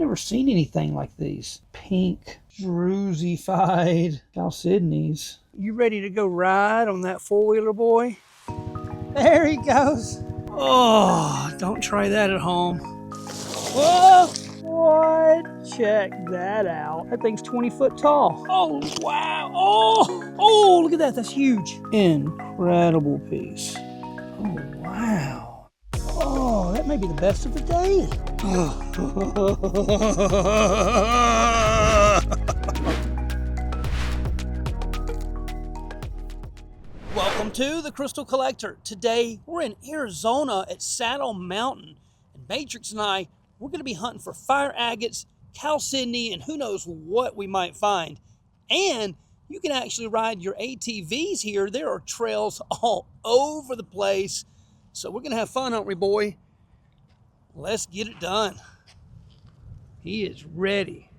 never seen anything like these. Pink, Druzy-fied Chalcedonies. You ready to go ride on that four-wheeler, boy? There he goes. Oh, don't try that at home. Whoa! What? Check that out. That thing's 20 foot tall. Oh, wow. Oh, look at that. That's huge. Incredible piece. Oh, wow. Oh, that may be the best of the day. Welcome to the Crystal Collector. Today, we're in Arizona at Saddle Mountain. And Matrix and I, we're going to be hunting for fire agates, chalcedony, and who knows what we might find. And you can actually ride your ATVs here. There are trails all over the place. So we're going to have fun, aren't we, boy? Let's get it done. He is ready.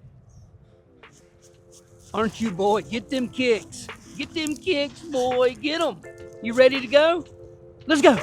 Aren't you, boy? Get them kicks. Get them kicks, boy. Get them. You ready to go? Let's go.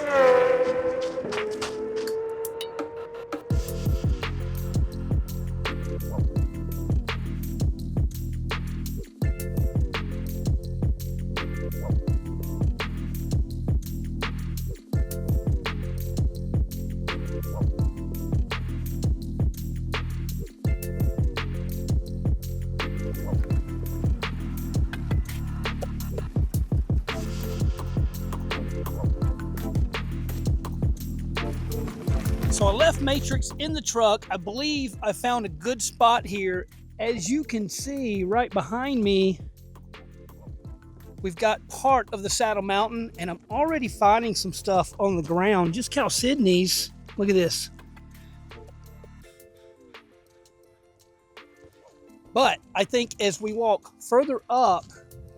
So I left Matrix in the truck. I believe I found a good spot here. As you can see right behind me, we've got part of the Saddle Mountain, and I'm already finding some stuff on the ground, just chalcedonies. Look at this. But I think as we walk further up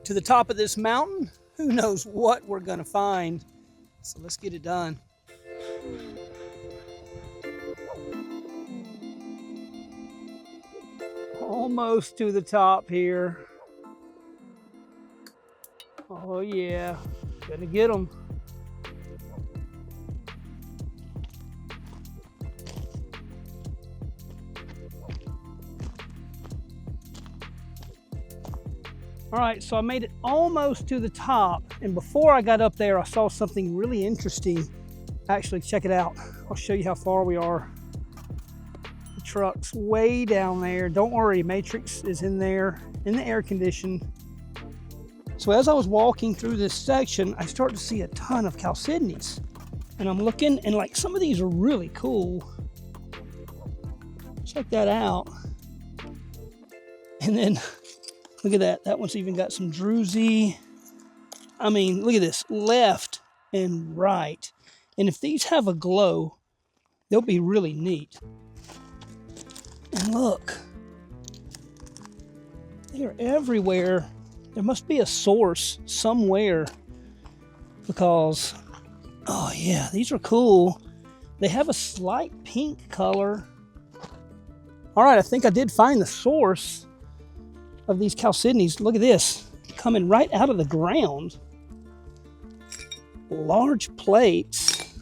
to the top of this mountain, who knows what we're gonna find. So let's get it done. Almost to the top here. Oh yeah, gonna get them. All right, so I made it almost to the top, and before I got up there, I saw something really interesting. Actually, check it out. I'll show you how far we are. Truck's way down there. Don't worry, Matrix is in there in the air condition. So as I was walking through this section, I started to see a ton of chalcedonies, and I'm looking, and like some of these are really cool. Check that out. And then look at that. That one's even got some Druzy. I mean, look at this, left and right. And if these have a glow, they'll be really neat. And look, they are everywhere. There must be a source somewhere because, oh yeah, these are cool. They have a slight pink color. All right, I think I did find the source of these chalcedonies. Look at this, coming right out of the ground. Large plates.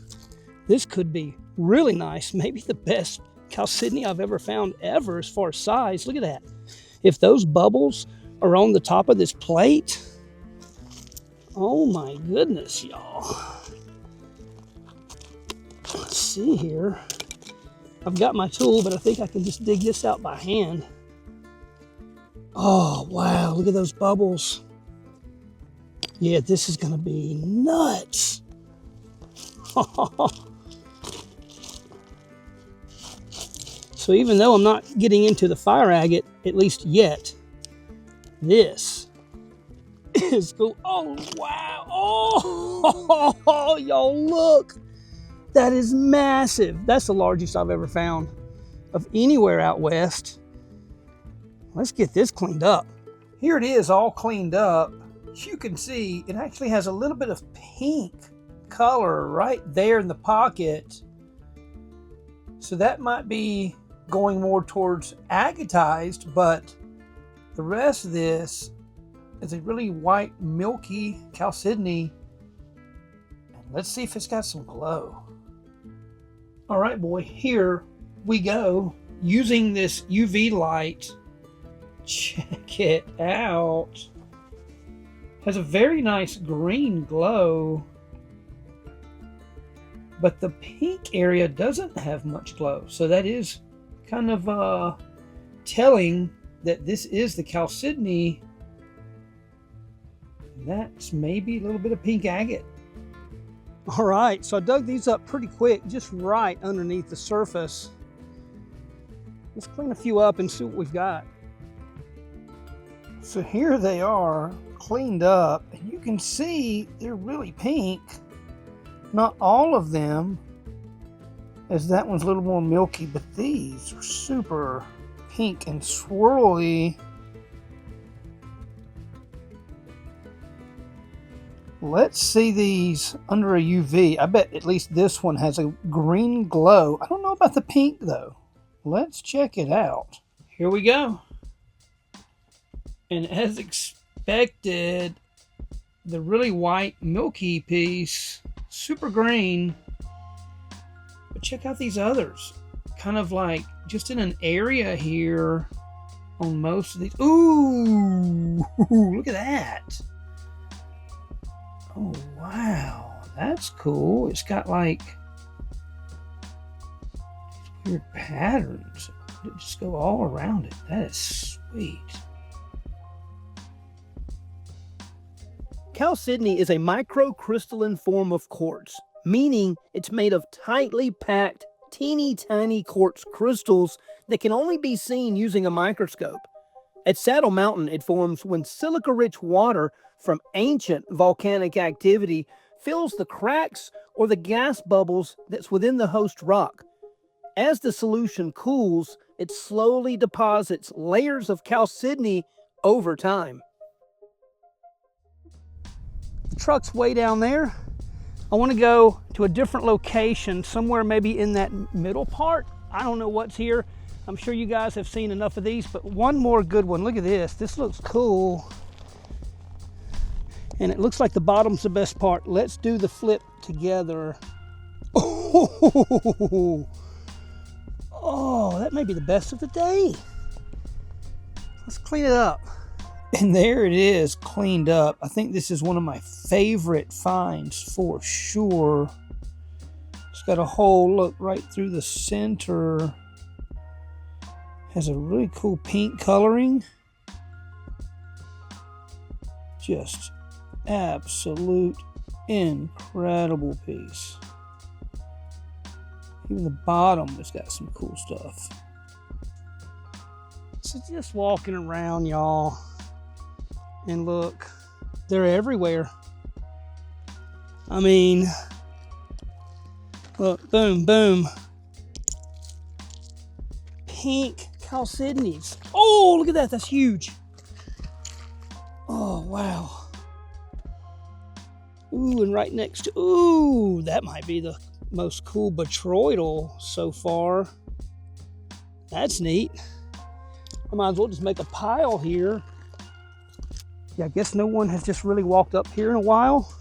This could be really nice, maybe the best chalcedony I've ever found ever as far as size. Look at that. If those bubbles are on the top of this plate, oh my goodness, y'all. Let's see here. I've got my tool, but I think I can just dig this out by hand. Oh wow, look at those bubbles. Yeah, this is gonna be nuts. So even though I'm not getting into the fire agate, at least yet, this is cool. Oh, wow. Oh, y'all look. That is massive. That's the largest I've ever found of anywhere out west. Let's get this cleaned up. Here it is all cleaned up. As you can see, it actually has a little bit of pink color right there in the pocket. So that might be going more towards agatized, but the rest of this is a really white, milky chalcedony. Let's see if it's got some glow. All right, boy, here we go. using this UV light, check it out. Has a very nice green glow, but the pink area doesn't have much glow. So that is kind of telling that this is the Chalcedony. That's maybe a little bit of pink agate. All right, so I dug these up pretty quick, just right underneath the surface. Let's clean a few up and see what we've got. So here they are, cleaned up, and you can see they're really pink. Not all of them, as that one's a little more milky, but these are super pink and swirly. Let's see these under a UV. I bet at least this one has a green glow. I don't know about the pink though. Let's check it out. Here we go. And as expected, the really white milky piece, super green. But check out these others. Kind of like just in an area here on most of these. Ooh, look at that. Oh, wow. That's cool. It's got like weird patterns that just go all around it. That is sweet. Chalcedony is a microcrystalline form of quartz, meaning it's made of tightly packed, teeny tiny quartz crystals that can only be seen using a microscope. At Saddle Mountain, it forms when silica-rich water from ancient volcanic activity fills the cracks or the gas bubbles that's within the host rock. As the solution cools, it slowly deposits layers of chalcedony over time. The truck's way down there. I want to go to a different location, somewhere maybe in that middle part. I don't know what's here. I'm sure you guys have seen enough of these, but one more good one. Look at this. This looks cool. And it looks like the bottom's the best part. Let's do the flip together. Oh, that may be the best of the day. Let's clean it up. And there it is, cleaned up. I think this is one of my favorite finds for sure. It's got a hole, look, right through the center. Has a really cool pink coloring. Just absolute incredible piece. Even the bottom has got some cool stuff. So just walking around, y'all. And look, they're everywhere. I mean, look, boom, boom. Pink chalcedonies. Oh, look at that, that's huge. Oh, wow. Ooh, and right next to, ooh, that might be the most cool botryoidal so far. That's neat. I might as well just make a pile here. Yeah, I guess no one has just really walked up here in a while.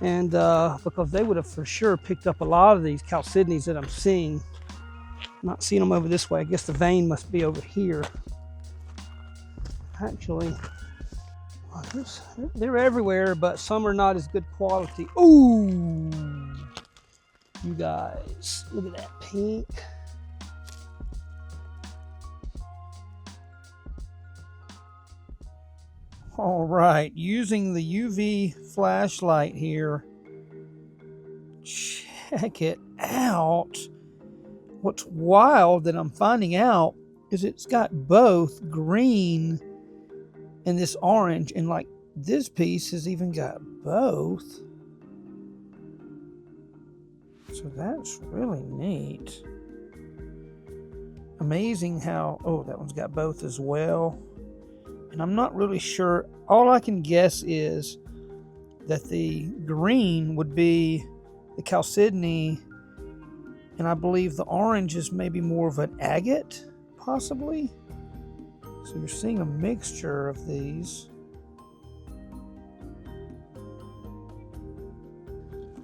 And because they would have for sure picked up a lot of these chalcedonies that I'm seeing. I'm not seeing them over this way. I guess the vein must be over here. Actually, they're everywhere, but some are not as good quality. Ooh, you guys, look at that pink. All right, using the UV flashlight here, check it out. What's wild that I'm finding out is it's got both green and this orange, and like this piece has even got both. So that's really neat. Amazing how, oh, that one's got both as well. And I'm not really sure. All I can guess is that the green would be the chalcedony, and I believe the orange is maybe more of an agate, possibly. So you're seeing a mixture of these.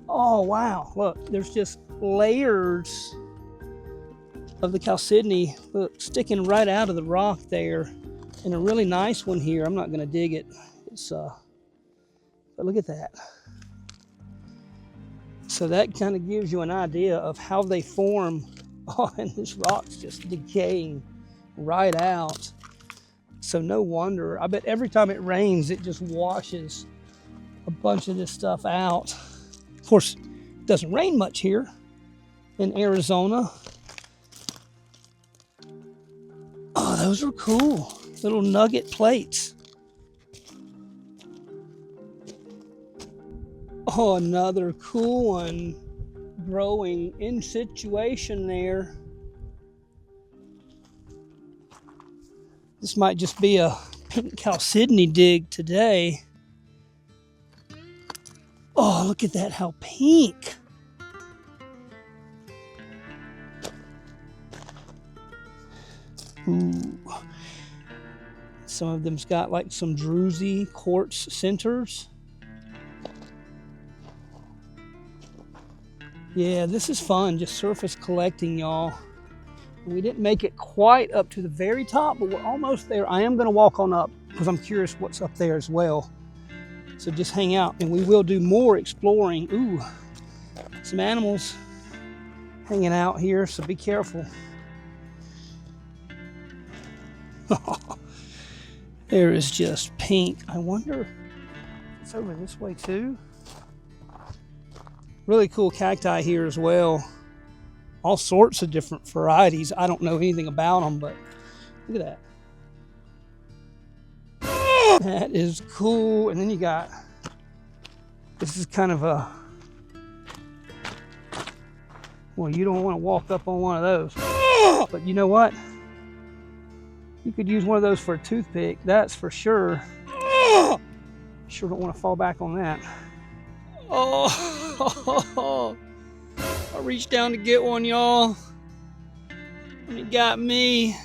Oh, wow. Look, there's just layers of the Chalcedony. Look, sticking right out of the rock there. And a really nice one here. I'm not going to dig it. It's but look at that. So that kind of gives you an idea of how they form. Oh, and this rock's just decaying right out. So no wonder. I bet every time it rains, it just washes a bunch of this stuff out. Of course, it doesn't rain much here in Arizona. Oh, those are cool. Little nugget plates. Oh, another cool one growing in situation there. This might just be a pink Chalcedony dig today. Oh, look at that, how pink. Ooh. Some of them's got like some Druzy quartz centers. Yeah, this is fun, just surface collecting, y'all. We didn't make it quite up to the very top, but we're almost there. I am gonna walk on up because I'm curious what's up there as well. So just hang out and we will do more exploring. Ooh, some animals hanging out here, so be careful. There is just pink. I wonder if it's over this way too. Really cool cacti here as well. All sorts of different varieties. I don't know anything about them, but look at that. That is cool. And then you got, this is kind of a, well, you don't want to walk up on one of those. But you know what? You could use one of those for a toothpick, that's for sure. Sure don't want to fall back on that. Oh, I reached down to get one, y'all, and it got me.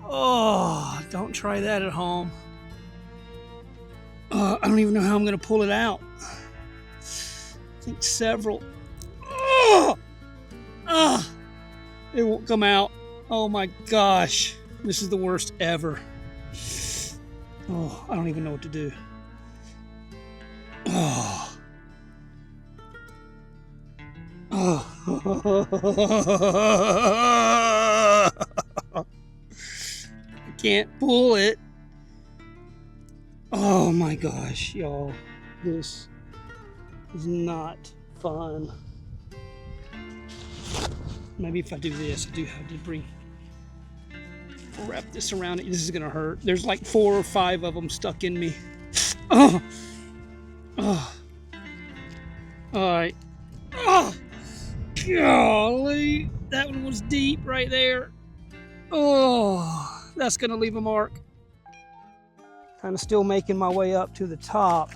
Oh, don't try that at home. I don't even know how I'm going to pull it out. I think several. It won't come out. Oh my gosh, this is the worst ever. Oh, I don't even know what to do. Oh. I can't pull it. Oh my gosh, y'all. This is not fun. Maybe if I do this, I do have to bring, wrap this around it. This is gonna hurt. There's like 4 or 5 of them stuck in me. Oh. Oh. All right. Oh. Golly, that one was deep right there. Oh, that's gonna leave a mark. Kind of still making my way up to the top.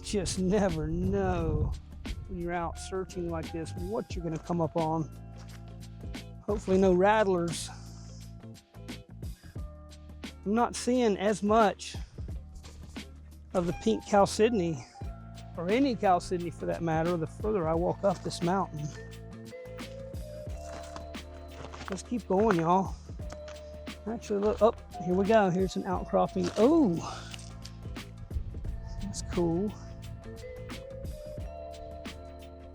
Just never know when you're out searching like this what you're gonna come up on. Hopefully no rattlers. I'm not seeing as much of the pink Chalcedony, or any Chalcedony for that matter, the further I walk up this mountain. Let's keep going, y'all. Actually, look, oh, here we go. Here's an outcropping. Oh, that's cool.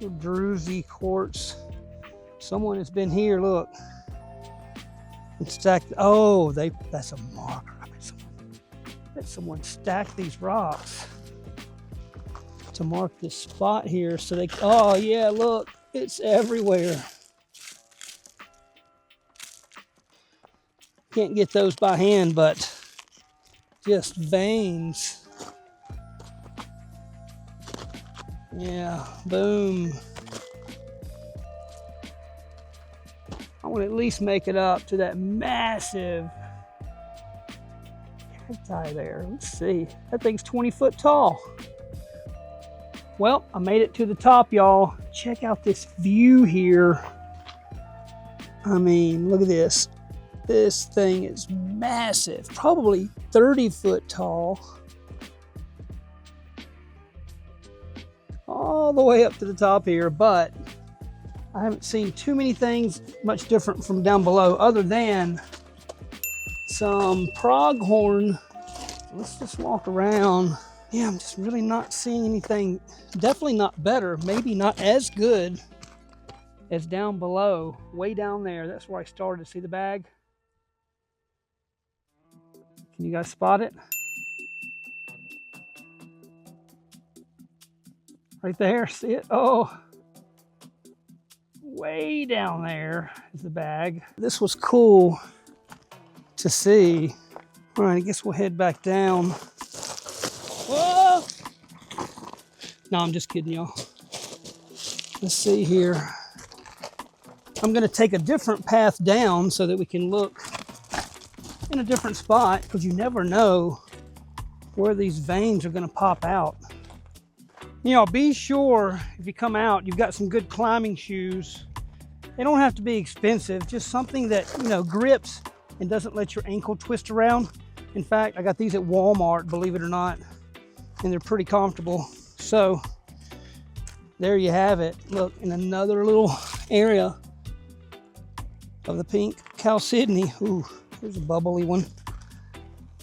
Little Druzy quartz. Someone has been here, look. And stacked, oh, that's a marker. I bet someone stacked these rocks to mark this spot here so they, oh yeah, look, it's everywhere. Can't get those by hand, but just veins. Yeah, boom. I want to at least make it up to that massive cacti there. Let's see. That thing's 20 foot tall. Well, I made it to the top, y'all. Check out this view here. I mean, look at this. This thing is massive, probably 30 foot tall. all the way up to the top here, but I haven't seen too many things much different from down below other than some pronghorn. Let's just walk around. Yeah, I'm just really not seeing anything. Definitely not better, maybe not as good as down below, way down there. That's where I started. See the bag? Can you guys spot it? Right there, see it? Oh, way down there is the bag. This was cool to see. All right, I guess we'll head back down. Whoa! No, I'm just kidding, y'all. Let's see here. I'm gonna take a different path down so that we can look in a different spot, because you never know where these veins are gonna pop out. You know, be sure if you come out, you've got some good climbing shoes. They don't have to be expensive, just something that, you know, grips and doesn't let your ankle twist around. In fact, I got these at Walmart, believe it or not, and they're pretty comfortable. So there you have it. Look, in another little area of the pink Chalcedony. Ooh, here's a bubbly one.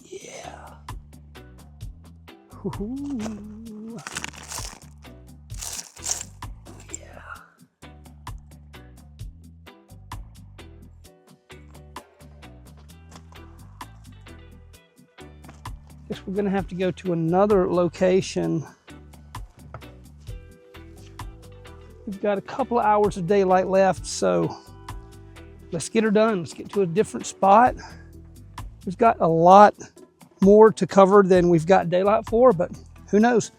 Yeah. Ooh. Yeah. Guess we're gonna have to go to another location. We've got a couple of hours of daylight left, so let's get her done. Let's get to a different spot. We've got a lot more to cover than we've got daylight for, but who knows?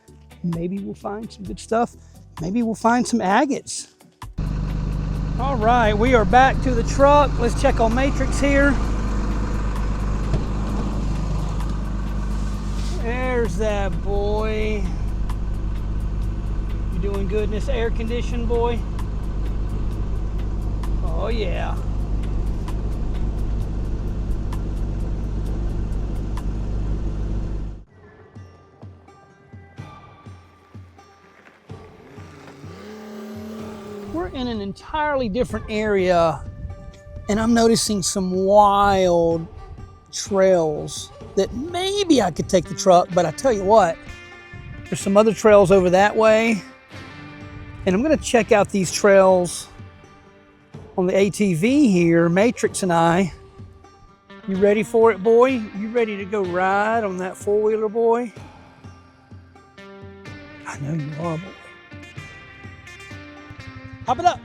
Maybe we'll find some good stuff. Maybe we'll find some agates. All right, we are back to the truck. Let's check on Matrix here. There's that boy. You doing good in this air conditioned, boy? Oh yeah. We're in an entirely different area, and I'm noticing some wild trails that maybe I could take the truck, but I tell you what, there's some other trails over that way, and I'm gonna check out these trails on the ATV here, Matrix and I. You ready for it, boy? You ready to go ride on that four-wheeler, boy? I know you are, boy. Hop it up.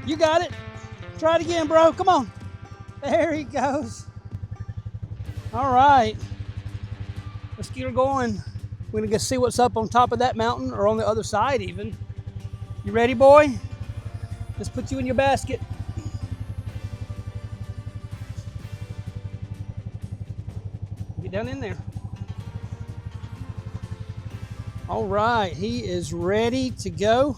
You got it. Try it again, bro. Come on. There he goes. All right. Let's get her going. We're gonna go see what's up on top of that mountain, or on the other side even. You ready, boy? Let's put you in your basket. Get down in there. All right, he is ready to go.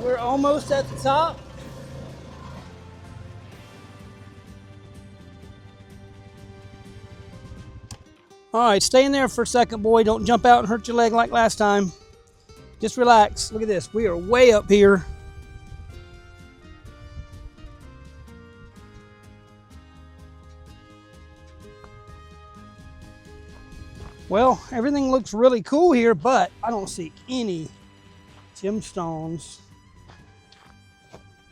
We're almost at the top. All right, stay in there for a second, boy. Don't jump out and hurt your leg like last time. Just relax. Look at this. We are way up here. Well, everything looks really cool here, but I don't see any gemstones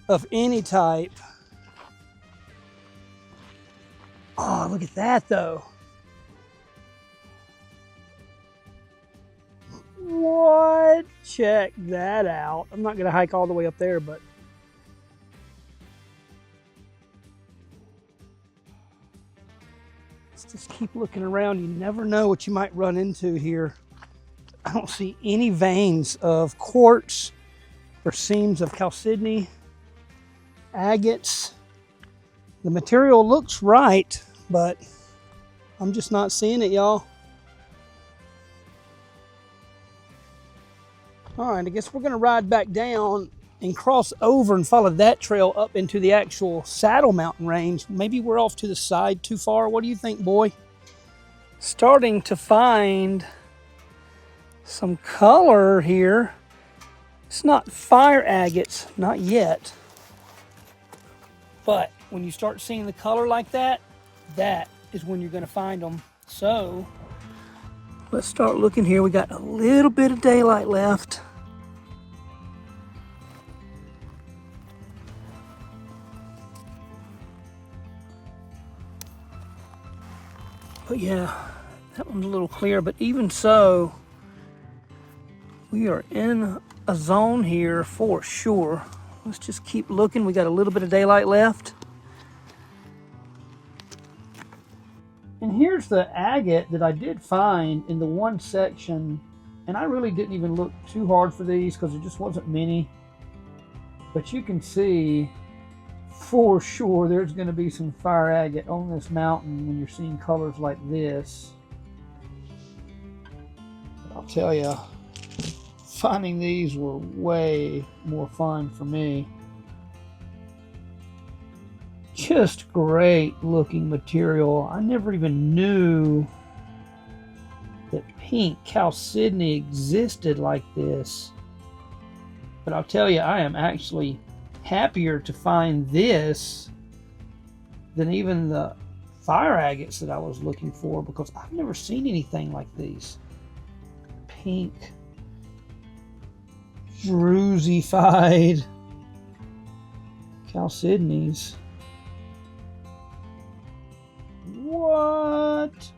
of any type. Oh, look at that though. What? Check that out. I'm not gonna hike all the way up there, but let's just keep looking around. You never know what you might run into here. I don't see any veins of quartz or seams of chalcedony, agates. The material looks right, but I'm just not seeing it, y'all. All right, I guess we're gonna ride back down and cross over and follow that trail up into the actual Saddle Mountain range. Maybe we're off to the side too far. What do you think, boy? Starting to find some color here. It's not fire agates, not yet. But when you start seeing the color like that, that is when you're going to find them. So let's start looking here. We got a little bit of daylight left. But yeah, that one's a little clear, but even so, we are in a zone here for sure. Let's just keep looking. We got a little bit of daylight left. And here's the agate that I did find in the one section, and I really didn't even look too hard for these because there just wasn't many. But you can see for sure there's going to be some fire agate on this mountain when you're seeing colors like this. But I'll tell you, finding these were way more fun for me. Just great looking material. I never even knew that pink Chalcedony existed like this. But I'll tell you, I am actually happier to find this than even the fire agates that I was looking for, because I've never seen anything like these. Pink, Druzy-fied Chalcedonies. What?